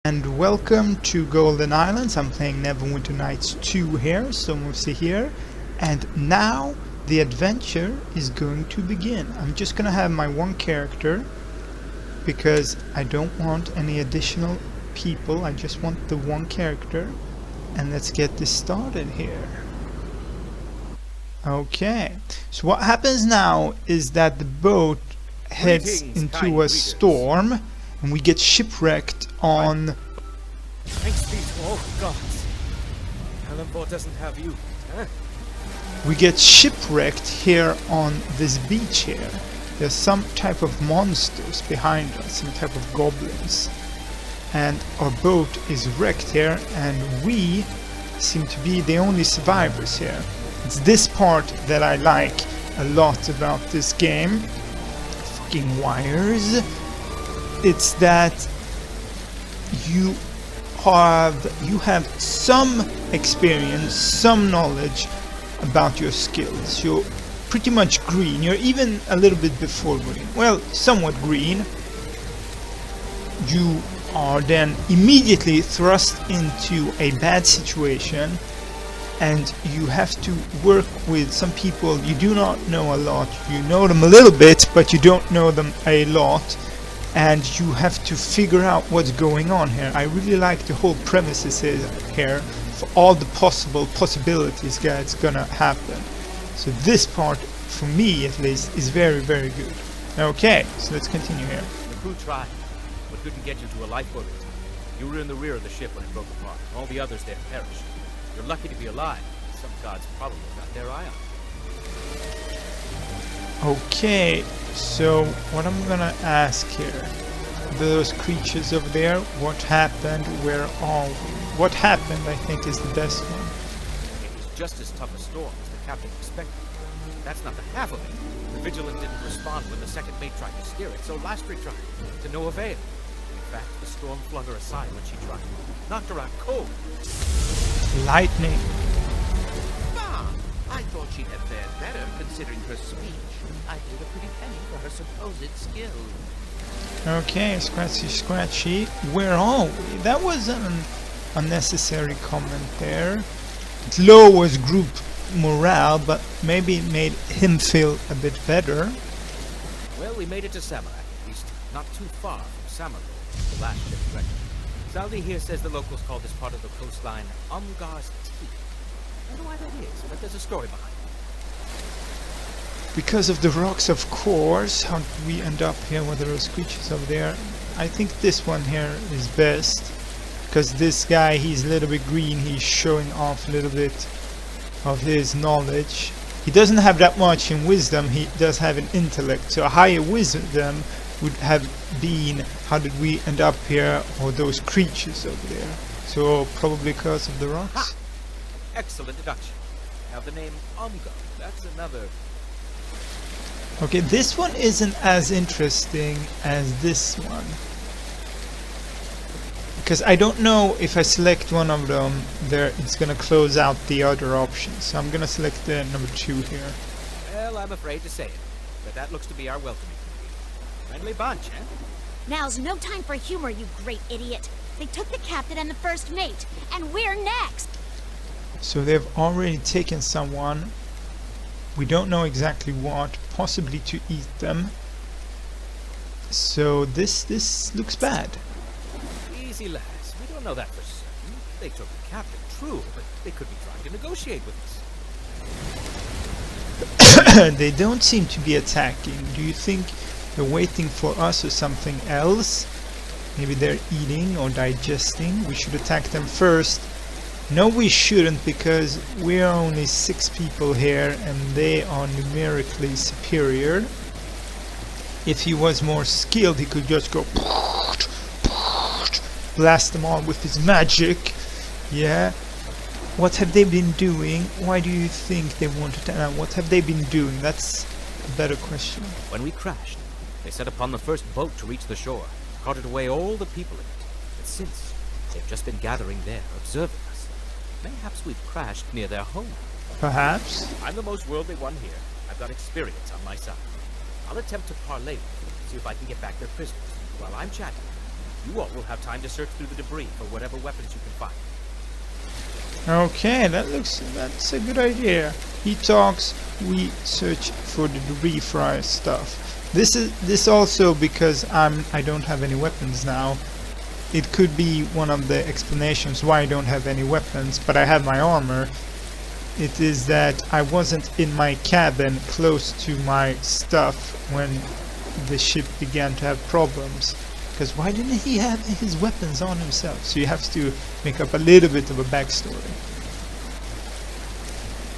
And welcome to Golden Islands. I'm playing Neverwinter Nights 2 here, so I'm with Zehir. And now the adventure is going to begin. I'm just gonna have my one character because I don't want any additional people. I just want the one character. And let's get this started here. Okay, so what happens now is that the boat heads into a storm and we get shipwrecked on... Thanks be to all gods. Helenborg doesn't have you, huh? We get shipwrecked here on this beach here. There's some type of monsters behind us, some type of goblins. And our boat is wrecked here and we seem to be the only survivors here. It's this part that I like a lot about this game. Fucking wires. It's that you have some experience, some knowledge about your skills. You're pretty much green. You're even a little bit before green. Well, somewhat green. You are then immediately thrust into a bad situation and you have to work with some people you do not know a lot. You know them a little bit, but you don't know them a lot. And you have to figure out what's going on here. I really like the whole premises here for all the possibilities that's gonna happen. So this part, for me at least, is very, very good. Okay, so let's continue here. The crew tried, but couldn't get you to a lifeboat. You were in the rear of the ship when it broke apart. All the others there perished. You're lucky to be alive. Some gods probably got their eye on. Okay, so what I'm gonna ask here, those creatures over there, what happened, where are we? What happened, I think, is the best one. It was just as tough a storm as the captain expected. That's not the half of it. The Vigilant didn't respond when the second mate tried to steer it, so Lastry tried, to no avail. In fact, the storm flung her aside when she tried. Knocked her out cold. Lightning. I thought she'd have fared better, considering her speech. I paid a pretty penny for her supposed skill. Okay, scratchy. Where are we? That was an unnecessary comment there. It lowers group morale, but maybe it made him feel a bit better. Well, we made it to Samarak, at least not too far from Samarak, the last ship's wreck. Saldi here says the locals call this part of the coastline Umgar's Teeth. I don't know why that is, but there's a story behind it. Because of the rocks, of course. How did we end up here with those creatures over there? I think this one here is best. Because this guy, he's a little bit green. He's showing off a little bit of his knowledge. He doesn't have that much in wisdom. He does have an intellect. So a higher wisdom would have been, how did we end up here? Or those creatures over there. So probably because of the rocks. Ha! Excellent deduction. Now the name Umgar, that's another... Okay, this one isn't as interesting as this one. Because I don't know if I select one of them, it's gonna close out the other options. So I'm gonna select the number 2 here. Well, I'm afraid to say it, but that looks to be our welcoming committee. Friendly bunch, eh? Now's no time for humor, you great idiot. They took the captain and the first mate, and we're next. So they've already taken someone. We don't know exactly what, possibly to eat them. So this looks bad. Easy, lads. We don't know that for certain. They took the captain, true, but they could be trying to negotiate with us. They don't seem to be attacking. Do you think they're waiting for us or something else? Maybe they're eating or digesting. We should attack them first. No, we shouldn't, because we're only 6 people here and they are numerically superior. If he was more skilled, he could just go blast them all with his magic. Yeah. What have they been doing? Why do you think they wanted to... what have they been doing? That's a better question. When we crashed, they set upon the first boat to reach the shore, carted away all the people in it. But since, they've just been gathering there, observing us. Mayhaps we've crashed near their home. Perhaps. I'm the most worldly one here. I've got experience on my side. I'll attempt to parley with them, see if I can get back their prisoners. While I'm chatting, You all will have time to search through the debris for whatever weapons you can find. Okay, that's a good idea. He talks, we search for the debris fry stuff. This also because I don't have any weapons now. It could be one of the explanations why I don't have any weapons, but I have my armor. It is that I wasn't in my cabin close to my stuff when the ship began to have problems. Because why didn't he have his weapons on himself? So you have to make up a little bit of a backstory.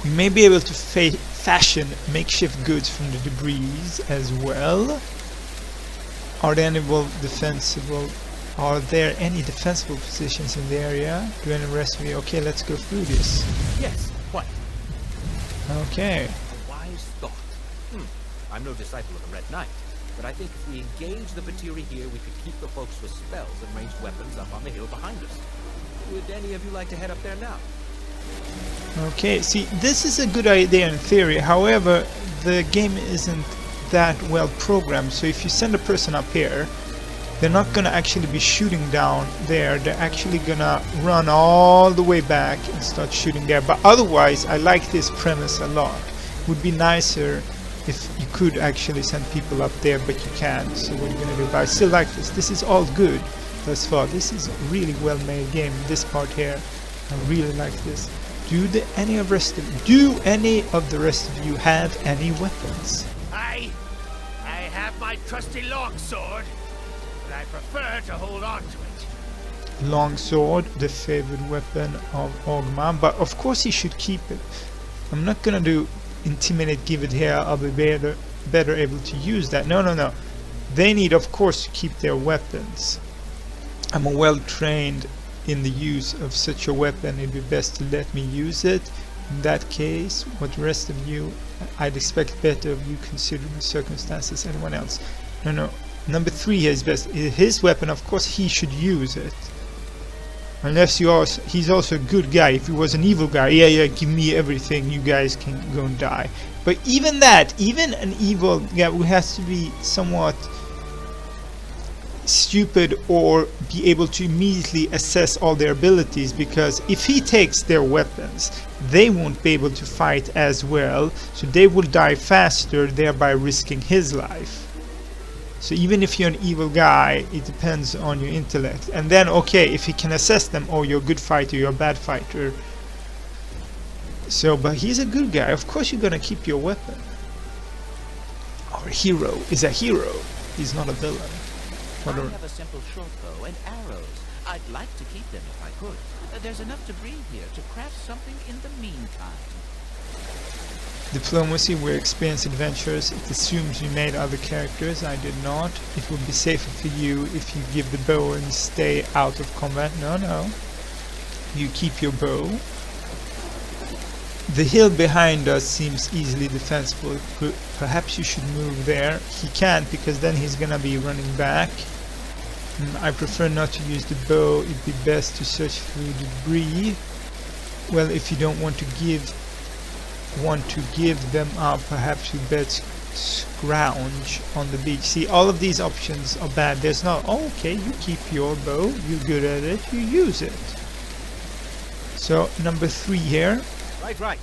We may be able to fashion makeshift goods from the debris as well. Are there any defensible positions in the area? Do any rest of you? Okay, let's go through this. Yes, quite. Okay. A wise thought. I'm no disciple of the Red Knight, but I think if we engage the Vatiri here, we could keep the folks with spells and ranged weapons up on the hill behind us. Would any of you like to head up there now? Okay, see, this is a good idea in theory. However, the game isn't that well programmed, so if you send a person up here, they're not gonna actually be shooting down there. They're actually gonna run all the way back and start shooting there. But otherwise, I like this premise a lot. Would be nicer if you could actually send people up there, but you can't. So what are you gonna do? But I still like this. This is all good thus far. This is a really well-made game. This part here, I really like this. Do any of the rest of you have any weapons? I have my trusty longsword, but I prefer to hold on to it. Longsword, the favorite weapon of Ogma, but of course he should keep it. I'm not gonna do intimidate, give it here. I'll be better able to use that. No. They need, of course, to keep their weapons. I'm well trained in the use of such a weapon. It'd be best to let me use it. In that case, what the rest of you, I'd expect better of you considering the circumstances. Anyone else? No. Number 3 here is best. His weapon, of course, he should use it. Unless he's also a good guy. If he was an evil guy, yeah, give me everything, you guys can go and die. But even an evil guy who has to be somewhat stupid or be able to immediately assess all their abilities, because if he takes their weapons, they won't be able to fight as well, so they will die faster, thereby risking his life. So even if you're an evil guy, it depends on your intellect. And then, okay, if he can assess them, oh, you're a good fighter, you're a bad fighter. So, but he's a good guy. Of course you're gonna keep your weapon. Our hero is a hero. He's not a villain. I have a simple short bow and arrows. I'd like to keep them if I could. There's enough debris here to craft something in the meantime. Diplomacy, we're experienced adventurers. It assumes you made other characters. I did not. It would be safer for you if you give the bow and stay out of combat. No. You keep your bow. The hill behind us seems easily defensible. Perhaps you should move there. He can't, because then he's gonna be running back. I prefer not to use the bow. It'd be best to search through debris. Well, if you don't want to give them up, perhaps you best scrounge on the beach. See, all of these options are bad. There's not, oh, okay, you keep your bow, you're good at it, you use it. So, number 3 here. Right.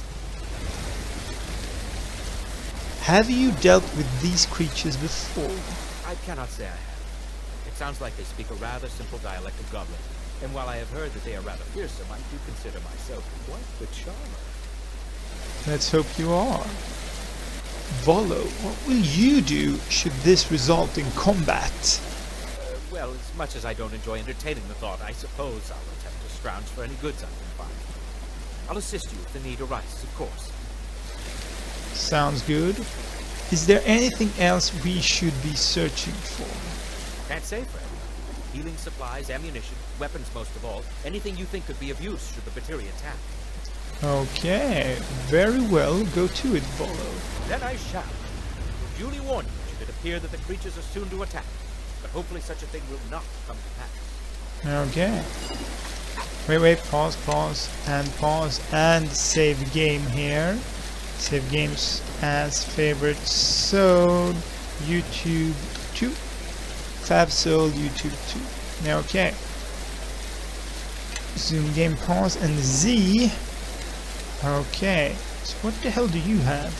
Have you dealt with these creatures before? I cannot say I have. It sounds like they speak a rather simple dialect of Goblin, and while I have heard that they are rather fearsome, I do consider myself quite the charmer. Let's hope you are. Volo, what will you do should this result in combat? Well, as much as I don't enjoy entertaining the thought, I suppose I'll attempt to scrounge for any goods I can find. I'll assist you if the need arises, of course. Sounds good. Is there anything else we should be searching for? Can't say, Fred. Healing supplies, ammunition, weapons most of all. Anything you think could be of use should the Vatiri attack. Okay, very well. Go to it, Volo. Then I shall. Will duly warn you should it appear that the creatures are soon to attack. But hopefully such a thing will not come to pass. Okay. Wait, pause, and save game here. Save games as favorite. So, YouTube 2. Fab Soul, YouTube 2. Okay. Zoom game pause and Z. Okay. So what the hell do you have?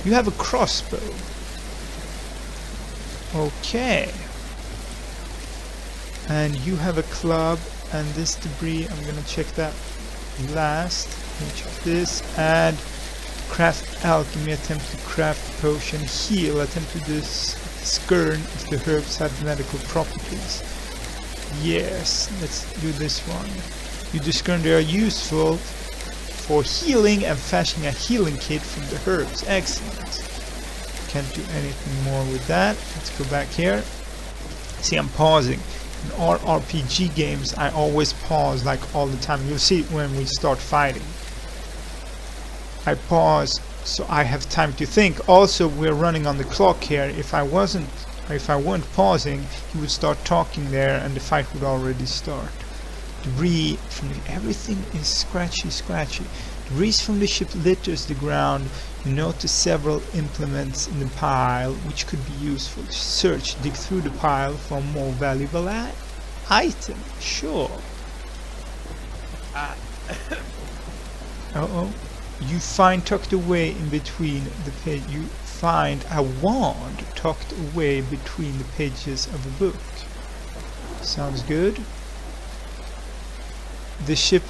You have a crossbow. Okay. And you have a club and this debris. I'm gonna check that last. Let me check this. Add craft alchemy. Attempt to craft potion. Heal. Attempt to discern if the herbs have medical properties. Yes, let's do this one. You discern they are useful for healing and fashioning a healing kit from the herbs. Excellent. Can't do anything more with that. Let's go back here. See, I'm pausing. In all RPG games, I always pause like all the time. You'll see it when we start fighting. I pause so I have time to think. Also, we're running on the clock here. If I weren't pausing, he would start talking there and the fight would already start. Debris from everything is scratchy. Debris from the ship litters the ground. You notice several implements in the pile which could be useful. Search, dig through the pile for a more valuable item. Sure. Uh-oh. You find tucked away in between the page. You find a wand tucked away between the pages of a book. Sounds good. The ship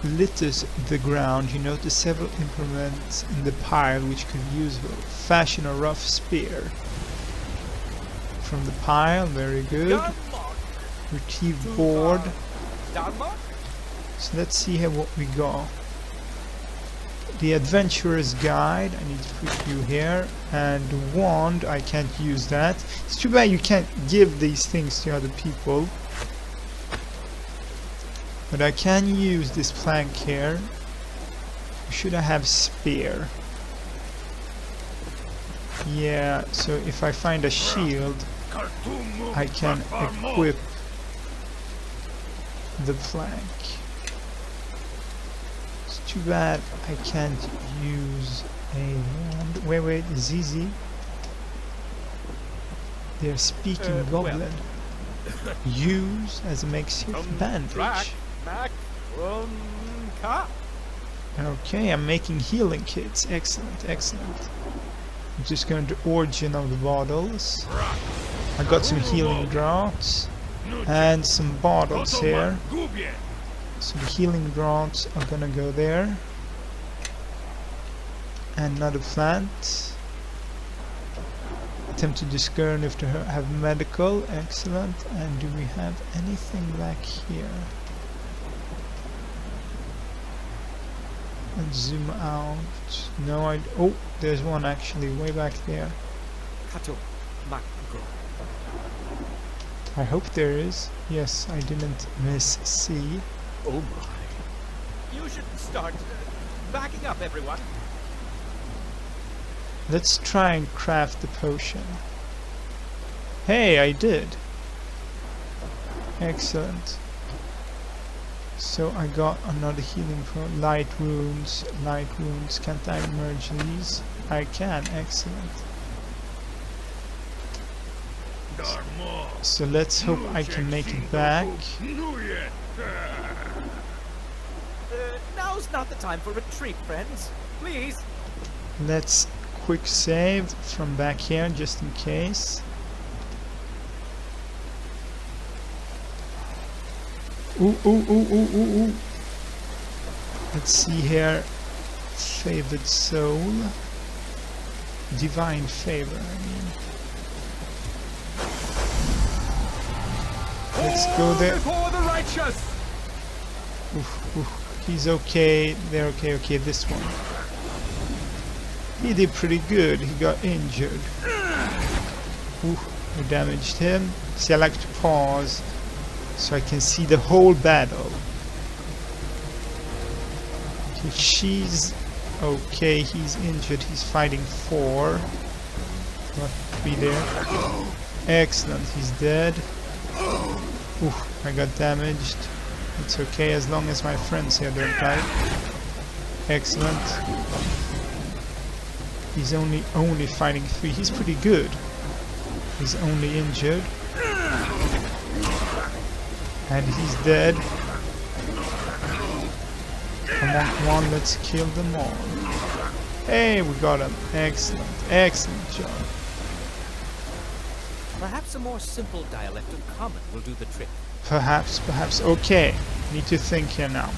litters the ground. You notice several implements in the pile which could be useful. Fashion a rough spear. From the pile, very good. Retrieve board. So let's see here what we got. The Adventurer's Guide, I need to put you here, and the wand, I can't use that. It's too bad you can't give these things to other people. But I can use this plank here. Should I have spear? Yeah, so if I find a shield, I can equip the plank. Too bad I can't use a wand. Wait, ZZ. They're speaking Goblin. Use as a makeshift bandage. Okay, I'm making healing kits. Excellent. I'm just going to origin of the bottles. I got some healing draughts and some bottles here. So the healing draughts are gonna go there. And another plant. Attempt to discern if they have medical. Excellent. And do we have anything back here? Let's zoom out. No, oh, there's one actually way back there. I hope there is. Yes, I didn't miss C. Oh my. You should start backing up, everyone. Let's try and craft the potion. Hey, I did. Excellent. So I got another healing for light wounds. Can't I merge these? I can. Excellent. So let's hope I can make it back. Now's not the time for retreat, friends. Please. Let's quick save from back here just in case. Ooh. Let's see here. Favored soul. Divine favor, I mean. Let's go there. Before the righteous. Oof. He's okay. They're okay. Okay, this one. He did pretty good. He got injured. Oof, I damaged him. See, I like to pause so I can see the whole battle. Okay, she's okay. He's injured. He's fighting 4. Not 3 there. Excellent. He's dead. Oof, I got damaged. It's okay as long as my friends here don't die. Excellent. He's only fighting 3. He's pretty good. He's only injured. And he's dead. Come on, let's kill them all. Hey, we got him. Excellent, excellent job. Perhaps a more simple dialect of common will do the trick. Perhaps. Okay, need to think here now.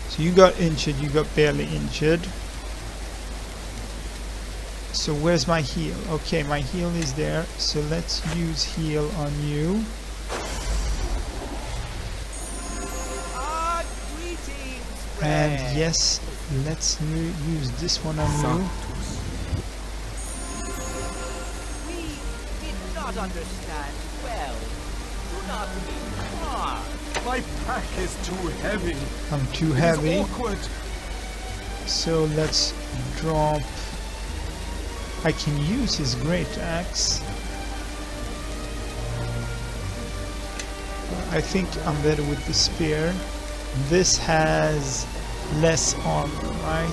So you got injured, you got barely injured. So where's my heal? Okay, my heal is there. So let's use heal on you. Greetings, And friend. yes, let's use this one on you. We did not understand well. Do not be harm. My pack is too heavy. I'm too It's heavy. awkward. So let's drop. I can use his great axe. I think I'm better with the spear. This has less armor, right?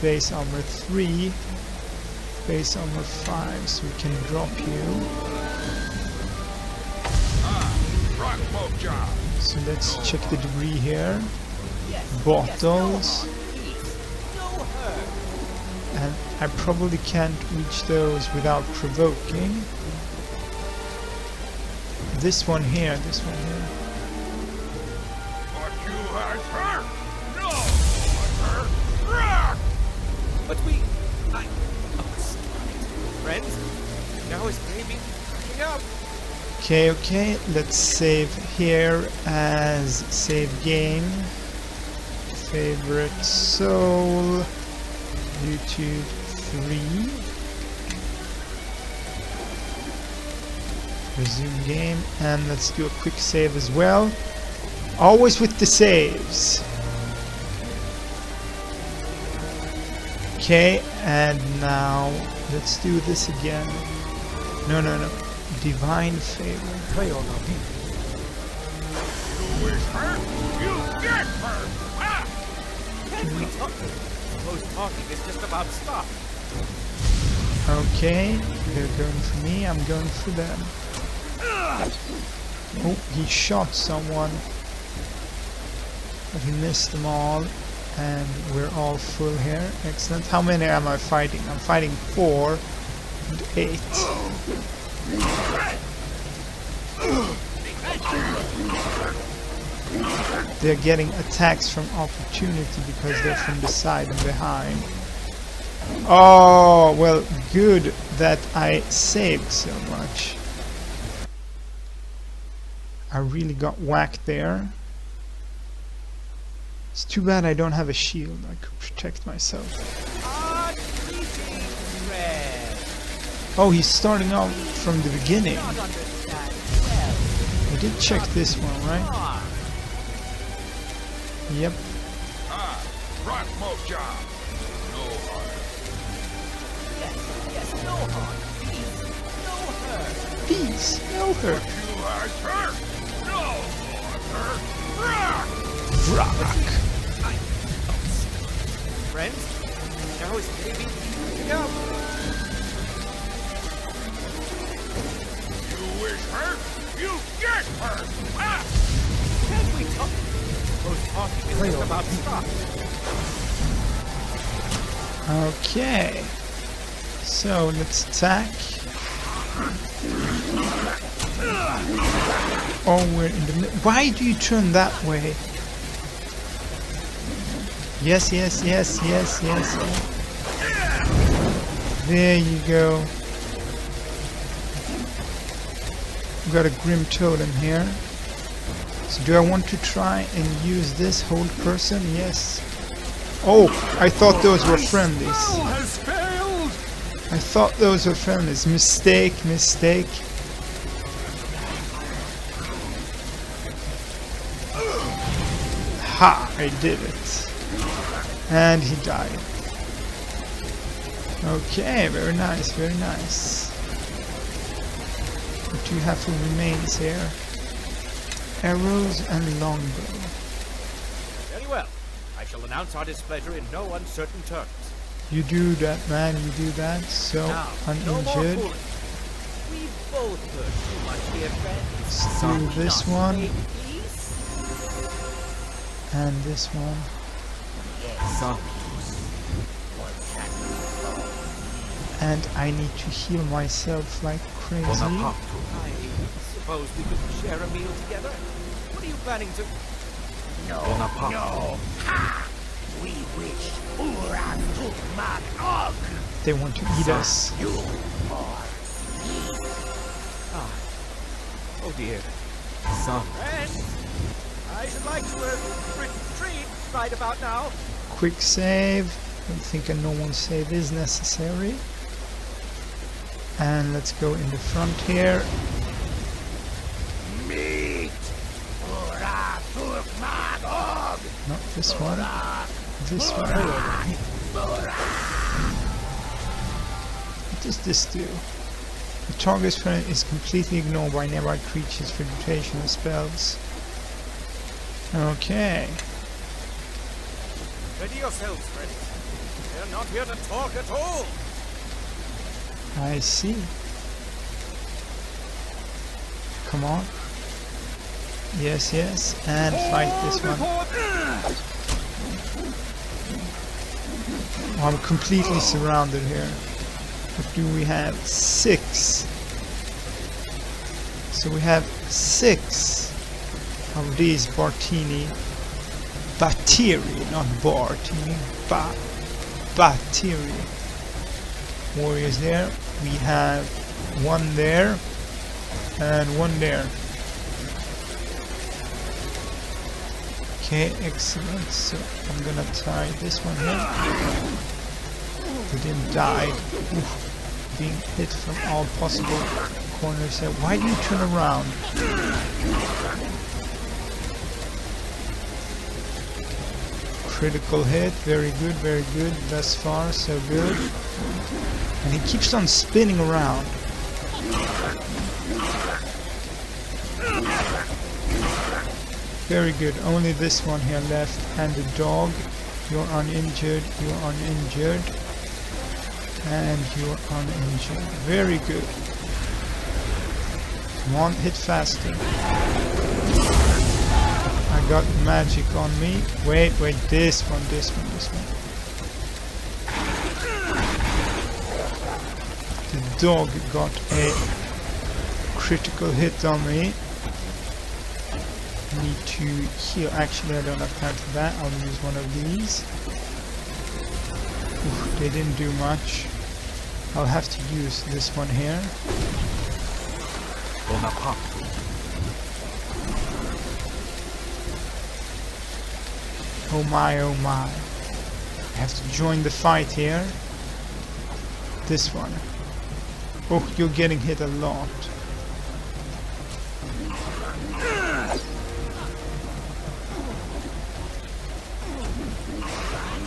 Base armor 3, base armor 5, so we can drop you. Rock smoke job. So let's check the debris here. Yes. Bottles. Please, no hurt. And I probably can't reach those without provoking. This one here. But you has hurt. No, hurt. Rock. But friends, now is baby coming up. Okay, let's save here as save game. Favorite soul. YouTube 3. Resume game, and let's do a quick save as well. Always with the saves. Okay, and now let's do this again. No. Divine favor. You wish hurt, you get hurt. Ah! Can we talk? Suppose talking is just about stuff. Okay, they're going for me, I'm going for them. Oh, he shot someone. But he missed them all. And we're all full here. Excellent. How many am I fighting? I'm fighting 4 and 8. They're getting attacks from opportunity because they're from the side and behind. Oh, well, good that I saved so much. I really got whacked there. It's too bad I don't have a shield. I could protect myself. Greetings, friend. Oh, he's starting off from the beginning. Not understand well. I did check this one, right? Harm. Yep. Rock smoke job. No harm. Yes, no harm. Peace, no hurt. Peace. No hurt. You has hurt. No more hurt. Rock. Rock. Friends, now is baby coming up. You wish hurt, you get hurt. Ah! Can't we talk? Suppose talking is just about stuff. Okay. So let's attack. Oh, we're in the middle. Why do you turn that way? Yes. There you go. We've got a Grim Totem here. So do I want to try and use this hold person? Yes. Oh, I thought those were friendlies. Has failed. I thought those were friendlies. Mistake. Ha! I did it. And he died. Okay, very nice. What do you have for remains here? Arrows and longbow. Very well. I shall announce our displeasure in no uncertain terms. You do that, man. You do that. So Now, no more uninjured. fooling. We've both heard too much here, friends. Let's do this one Make peace? and this one. And I need to heal myself like crazy. I suppose we could share a meal together? What are you planning to... No. Ha! We wished Uran took my dog. They want to eat us. You Oh dear. Friends, I should like to retreat right about now. Quick save. Don't think a normal save is necessary. And let's go in the front here. meat. Uran took my dog. Not this one. This one. What does this do? The target's friend is completely ignored by nearby creatures for rotational spells. Okay. Ready yourselves, friends. They're not here to talk at all. I see. Come on. Yes, yes. And fight this one. Oh, I'm completely surrounded here. What do we have? 6. So we have 6 of these Bartini. Batiri, not Bartini. Batiri. Warriors there. We have 1 there. And 1 there. Okay, excellent. So I'm gonna try this one here. They didn't die. Oof. Being hit from all possible corners here. Why do you turn around? Critical hit. Very good, very good. Thus far, so good. And he keeps on spinning around. Very good. Only this one here left. And the dog. You're uninjured. You're uninjured. And you're uninjured. Very good. Come on, hit faster. I got magic on me. Wait, this one. The dog got a critical hit on me. Need to heal. Actually, I don't have time for that. I'll use one of these. Oof, they didn't do much. I'll have to use this one here. Oh my, oh my. I have to join the fight here. This one. Oh, you're getting hit a lot.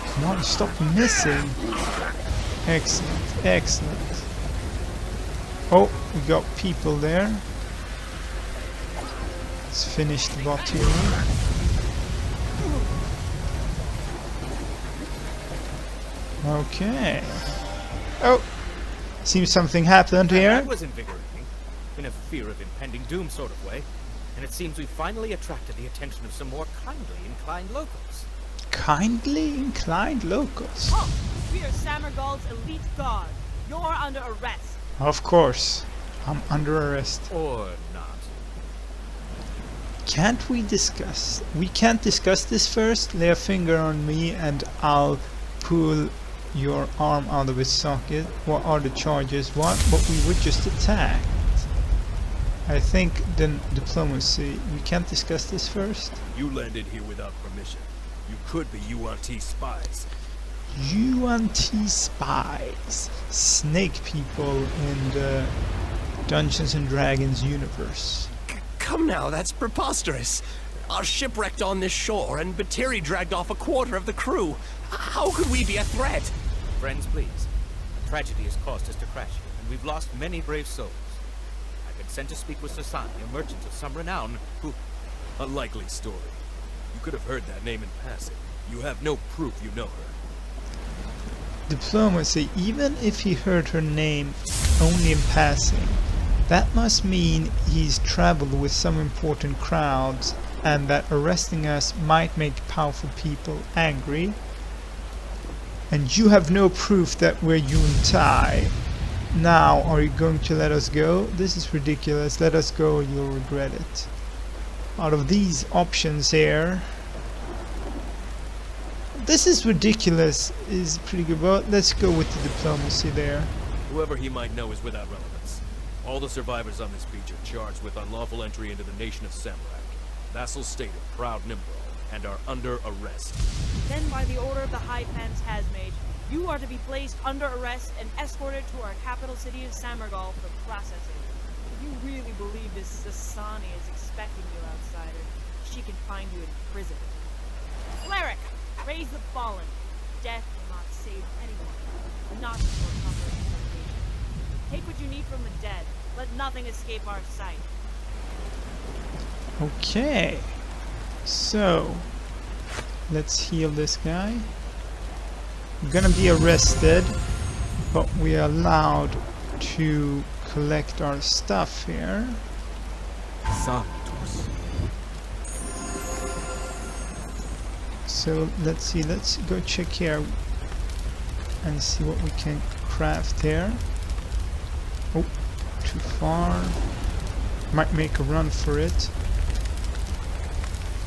Come on, stop missing. Excellent, excellent. Oh, we got people there. Let's finish the bottom. Okay. Oh, seems something happened here. That was invigorating. In a fear of impending doom sort of way. And it seems we finally attracted the attention of some more kindly inclined locals. Kindly inclined locals. Oh, we are Samargald's elite guard. You're under arrest. Of course. I'm under arrest. Or not. Can't we discuss? We can't discuss this first? Lay a finger on me and I'll pull your arm out of its socket. What are the charges? What? But we were just attacked. I think then diplomacy. We can't discuss this first? You landed here without permission. You could be UNT spies. UNT spies. Snake people in the Dungeons and Dragons universe. Come now, that's preposterous. Our ship wrecked on this shore, and Batiri dragged off a quarter of the crew. How could we be a threat? Friends, please. A tragedy has caused us to crash here, and we've lost many brave souls. I've been sent to speak with Sasani, a merchant of some renown, who... A likely story. You could have heard that name in passing. You have no proof you know her. Diplomacy, even if he heard her name only in passing, That must mean he's traveled with some important crowds, and that arresting us might make powerful people angry. And you have no proof that we're Yuntai. Now, are you going to let us go? This is ridiculous. Let us go, you'll regret it. Out of these options here, this is ridiculous is pretty good, but let's go with the diplomacy there. Whoever he might know is without relevance. All the survivors on this beach are charged with unlawful entry into the nation of Samurai, vassal state of proud Nimrod, and are under arrest. Then, by the order of the High Fence Hazmage, you are to be placed under arrest and escorted to our capital city of Samargal for processing. If you really believe this Sasani is expecting you, outsider, she can find you in prison. Cleric, raise the fallen. Death will not save anyone. Not before proper extermination. Take what you need from the dead. Let nothing escape our sight. Okay. So, let's heal this guy. We're gonna be arrested, but we are allowed to collect our stuff here. Santos. So let's see, let's go check here and see what we can craft here. Oh, too far. Might make a run for it.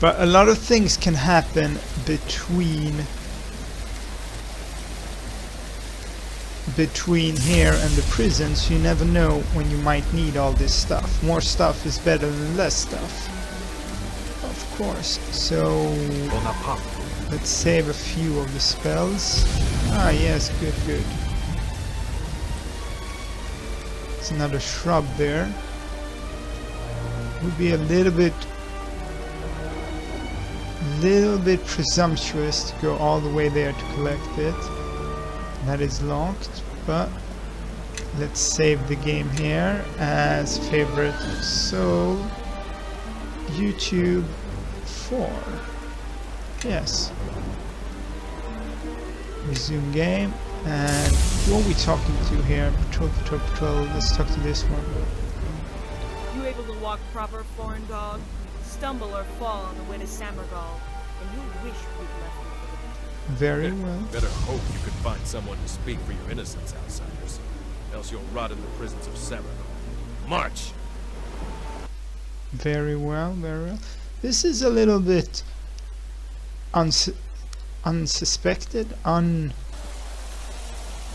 But a lot of things can happen between here and the prison, so you never know when you might need all this stuff. More stuff is better than less stuff, of course. So let's save a few of the spells. Ah yes, good, good. It's another shrub there. Would be a little bit presumptuous to go all the way there to collect it. That is locked, but let's save the game here as favorite. So YouTube 4. Yes. Resume game. And who are we talking to here? Patrol. Let's talk to this one. You able to walk proper, foreign dog? Stumble or fall on the way to Samargal, and you wish we'd left you for the winter. Very well. Better hope you can find someone to speak for your innocence, outsiders. Else you'll rot in the prisons of Samarkand. March! Very well, very well. This is a little bit unsuspected,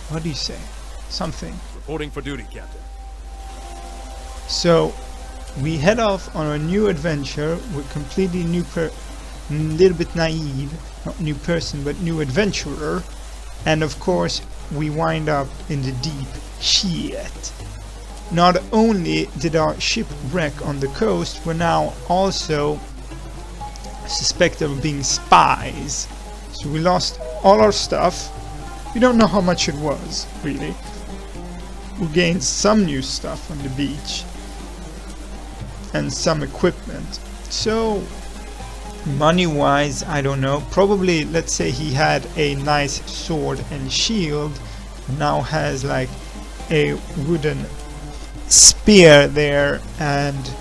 what do you say? Something. Reporting for duty, Captain. So, we head off on a new adventure with completely new little bit naive, not new person, but new adventurer. And of course, we wind up in the deep shit. Not only did our ship wreck on the coast, we're now also suspected of being spies. So we lost all our stuff. We don't know how much it was, really. We gained some new stuff on the beach. And some equipment. So, money-wise, I don't know. Probably, let's say he had a nice sword and shield. Now has like a wooden spear there and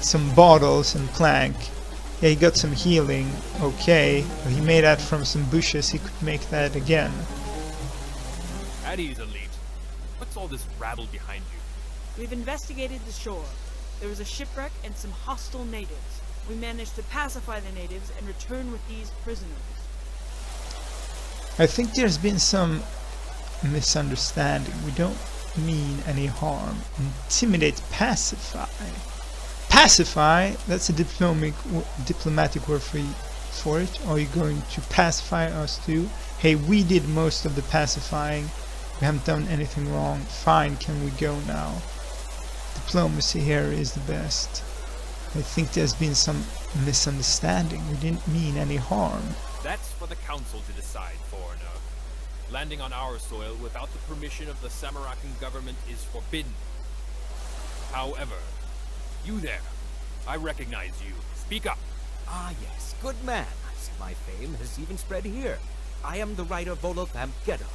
some bottles and plank. Yeah, he got some healing. Okay, but he made that from some bushes. He could make that again. At ease, Elite. What's all this rabble behind you? We've investigated the shore. There was a shipwreck and some hostile natives. We managed to pacify the natives and return with these prisoners. I think there's been some misunderstanding. We don't mean any harm. Intimidate, pacify. Pacify? That's a diplomatic word for it. Are you going to pacify us too? Hey, we did most of the pacifying. We haven't done anything wrong. Fine, can we go now? Diplomacy here is the best. I think there's been some misunderstanding. We didn't mean any harm. That's for the council to decide, foreigner. Landing on our soil without the permission of the Samarakan government is forbidden. However, you there, I recognize you. Speak up. Ah yes, good man. I see my fame has even spread here. I am the writer Volothamp Gedon.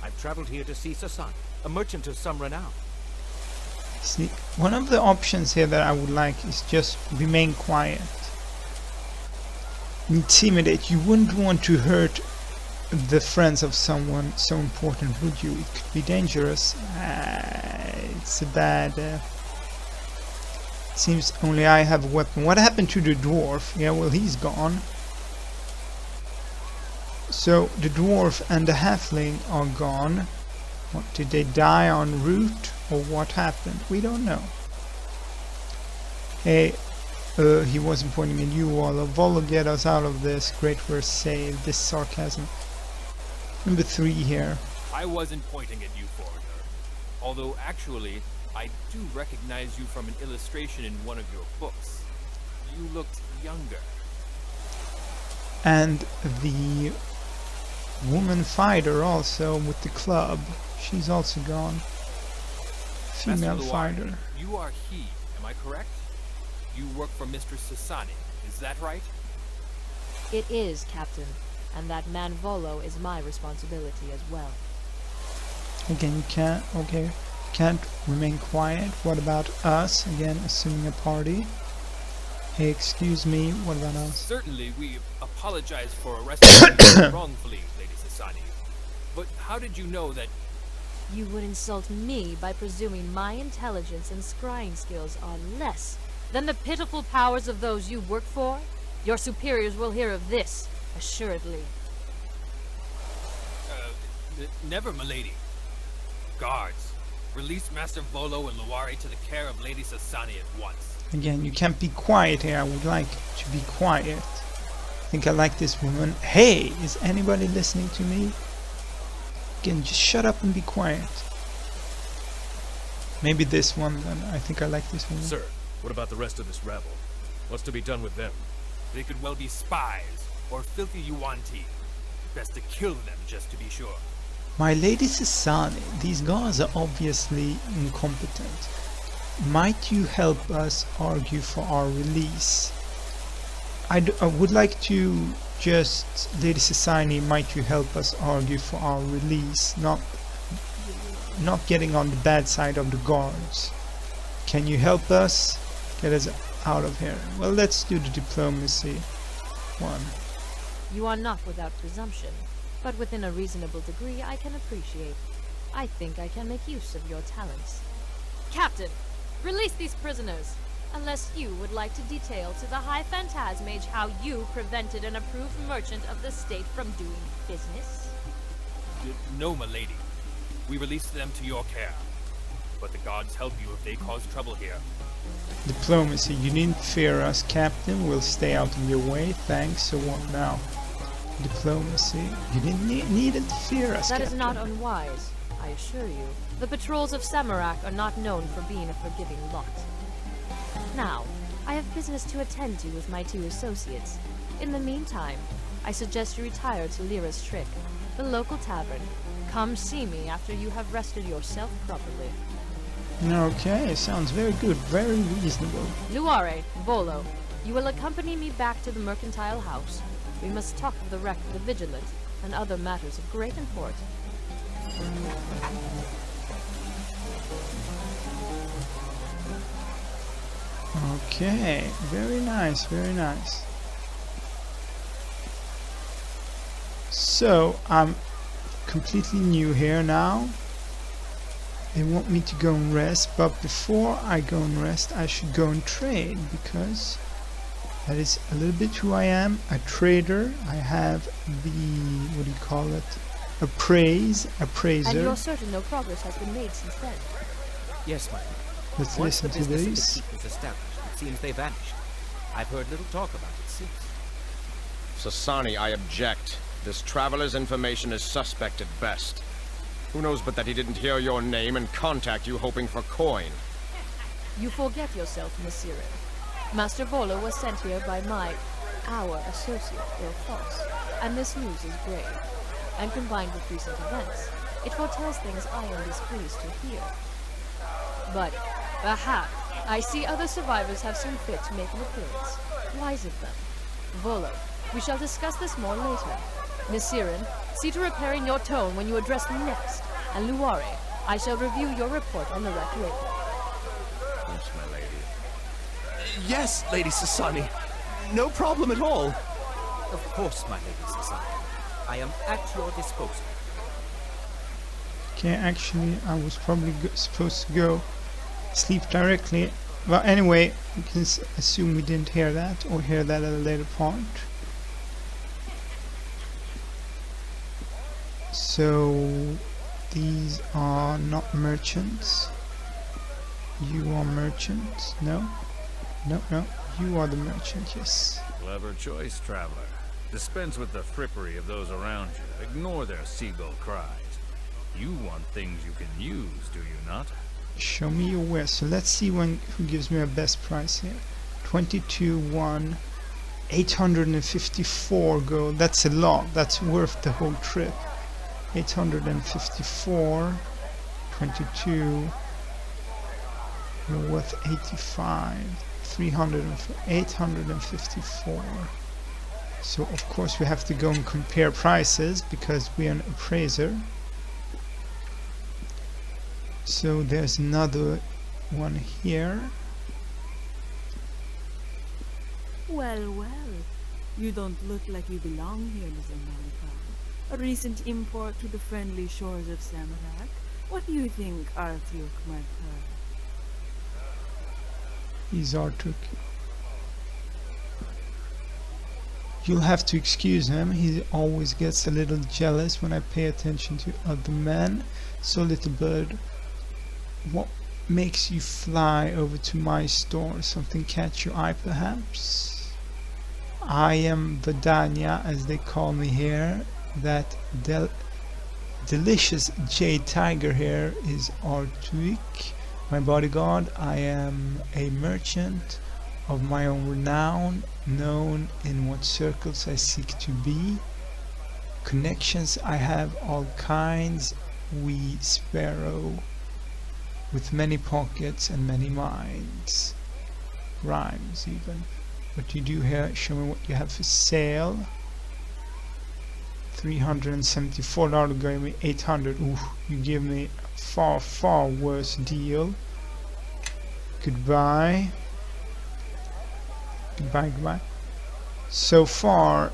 I've traveled here to see Sasan, a merchant of some renown. See, one of the options here that I would like is just remain quiet. Intimidate. You wouldn't want to hurt the friends of someone so important, would you? It could be dangerous. It's a bad... seems only I have a weapon. What happened to the dwarf? Yeah, well, he's gone. So the dwarf and the halfling are gone. What, did they die en route, or what happened? We don't know. Hey, he wasn't pointing at you, Volo. Volo, get us out of this. Great, we're saved. This sarcasm. Number 3 here. I wasn't pointing at you, foreigner. Although, actually, I do recognize you from an illustration in one of your books. You looked younger. And the woman fighter also with the club. She's also gone. Female Master Luari, fighter. You are he, am I correct? You work for Mistress Sasani, is that right? It is, Captain, and that man Volo is my responsibility as well. Again, you can't. Okay, can't remain quiet. What about us? Again, assuming a party. Hey, excuse me. What about us? Certainly, we apologize for arresting you wrongfully, Lady Sasani. But how did you know that... You would insult me by presuming my intelligence and scrying skills are less than the pitiful powers of those you work for? Your superiors will hear of this, assuredly. Never, milady. Guards, release Master Volo and Luari to the care of Lady Sasani at once. Again, you can't be quiet here. I would like to be quiet. I think I like this woman. Hey, is anybody listening to me? Again, just shut up and be quiet. Maybe this one, then. I think I like this woman. Sir, what about the rest of this rabble? What's to be done with them? They could well be spies, or filthy Yuan-Ti. Best to kill them, just to be sure. My Lady Sasani, these guys are obviously incompetent. Might you help us argue for our release? I would like to just... Lady Sasani, might you help us argue for our release? Not getting on the bad side of the guards. Can you help us? Get us out of here. Well, let's do the diplomacy one. You are not without presumption, but within a reasonable degree I can appreciate. I think I can make use of your talents. Captain, release these prisoners, unless you would like to detail to the High Phantasmage how you prevented an approved merchant of the state from doing business. No, milady. We released them to your care. But the gods help you if they cause trouble here. Diplomacy. You needn't fear us, Captain. We'll stay out of your way. Thanks. So what now? Diplomacy. You didn't needn't fear us, That Captain. is not unwise, I assure you. The patrols of Samarak are not known for being a forgiving lot. Now, I have business to attend to with my 2 associates. In the meantime, I suggest you retire to Lyra's Trick, the local tavern. Come see me after you have rested yourself properly. Okay, sounds very good. Very reasonable. Luare, Volo, you will accompany me back to the mercantile house. We must talk of the wreck of the Vigilant and other matters of great import. Okay, very nice, very nice. So, I'm completely new here now. They want me to go and rest, but before I go and rest, I should go and trade, because that is a little bit who I am, a trader. I have the, what do you call it, appraiser. And you're certain no progress has been made since then? Yes, ma'am. Let's Once listen the to business in the these. keep was established, it seems they vanished. I've heard little talk about it since. Sasani, I object. This traveler's information is suspect at best. Who knows but that he didn't hear your name and contact you hoping for coin? You forget yourself, Nasirin. Master Volo was sent here by our associate, False, and this news is grave. And combined with recent events, it foretells things I am displeased to hear. But, aha! I see other survivors have seen fit to make an appearance. Wise of them. Volo, we shall discuss this more later. Nasirin, see to repairing your tone when you address me next. And Luare, I shall review your report on the wreck later. Yes, Lady Sasani. No problem at all. Of course, my lady Sasaki. I am at your disposal. Okay, actually, I was probably supposed to go sleep directly. Well, anyway, we can assume we didn't hear that, or hear that at a later point. So, these are not merchants. You are merchants? No? No, no. You are the merchant, yes. Clever choice, traveler. Dispense with the frippery of those around you. Ignore their seagull cries. You want things you can use, do you not? Show me your wares. So let's see who gives me a best price here. 22, 854 gold. That's a lot. That's worth the whole trip. 854, 22. You're worth 85. 854. So of course we have to go and compare prices because we are an appraiser. So there's another one here. Well, well. You don't look like you belong here, Mr. Malika. A recent import to the friendly shores of Samarak. What do you think, Arthur Marker? He's Artuk. You'll have to excuse him. He always gets a little jealous when I pay attention to other men. So, little bird, what makes you fly over to my store? Something catch your eye, perhaps? I am Vidania, as they call me here. That delicious jade tiger here is Artuik, my bodyguard. I am a merchant of my own renown, known in what circles I seek to be. Connections I have all kinds, wee sparrow, with many pockets and many minds. Rhymes even. What you do here, show me what you have for sale. $374 gave me 800. Ooh, you give me a far, far worse deal. Goodbye. Goodbye, goodbye. So far,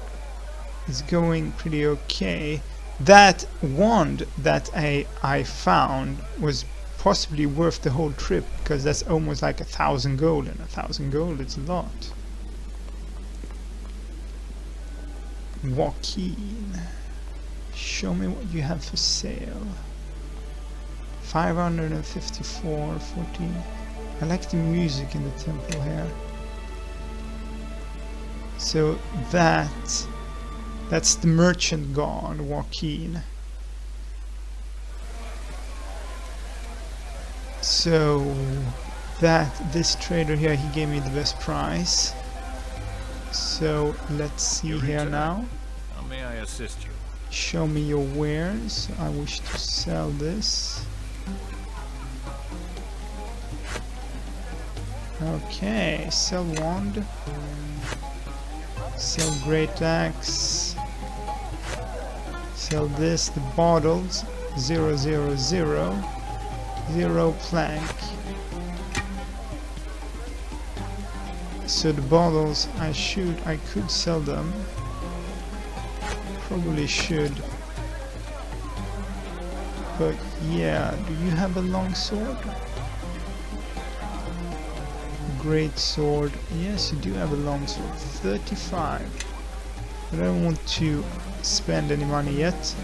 it's going pretty okay. That wand that I found was possibly worth the whole trip, because that's almost like 1,000 gold, and 1,000 gold is a lot. Joaquin, show me what you have for sale. 554, 14. I like the music in the temple here. So that's the merchant god, Joaquin. So this trader here, he gave me the best price. So let's see here now. How may I assist you? Show me your wares. I wish to sell this. Okay, sell wand. Sell great axe. Sell this, the bottles. 000. 0 plank. So the bottles, I could sell them. Probably should. But yeah, do you have a long sword? Great sword. Yes, you do have a long sword. 35. But I don't want to spend any money yet.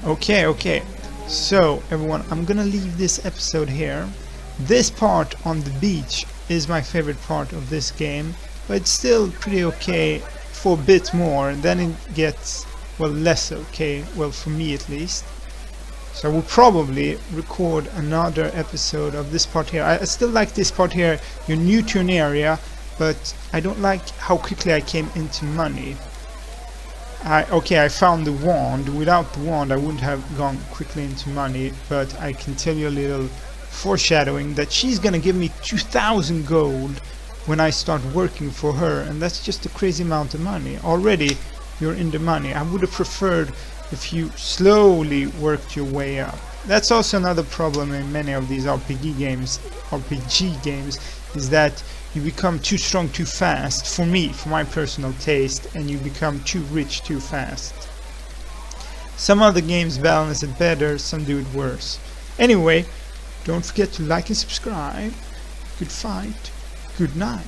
Okay. So, everyone, I'm gonna leave this episode here. This part on the beach is my favorite part of this game, but it's still pretty okay for a bit more, and then it gets, well, less okay, well, for me at least. So I will probably record another episode of this part here. I still like this part here. You're new to an area, but I don't like how quickly I came into money. Okay, I found the wand. Without the wand I wouldn't have gone quickly into money, but I can tell you a little foreshadowing that she's gonna give me 2,000 gold when I start working for her, and that's just a crazy amount of money. Already you're in the money. I would have preferred if you slowly worked your way up. That's also another problem in many of these RPG games, is that you become too strong too fast, for me, for my personal taste, and you become too rich too fast. Some other games balance it better, some do it worse. Anyway, don't forget to like and subscribe. Good fight, good night.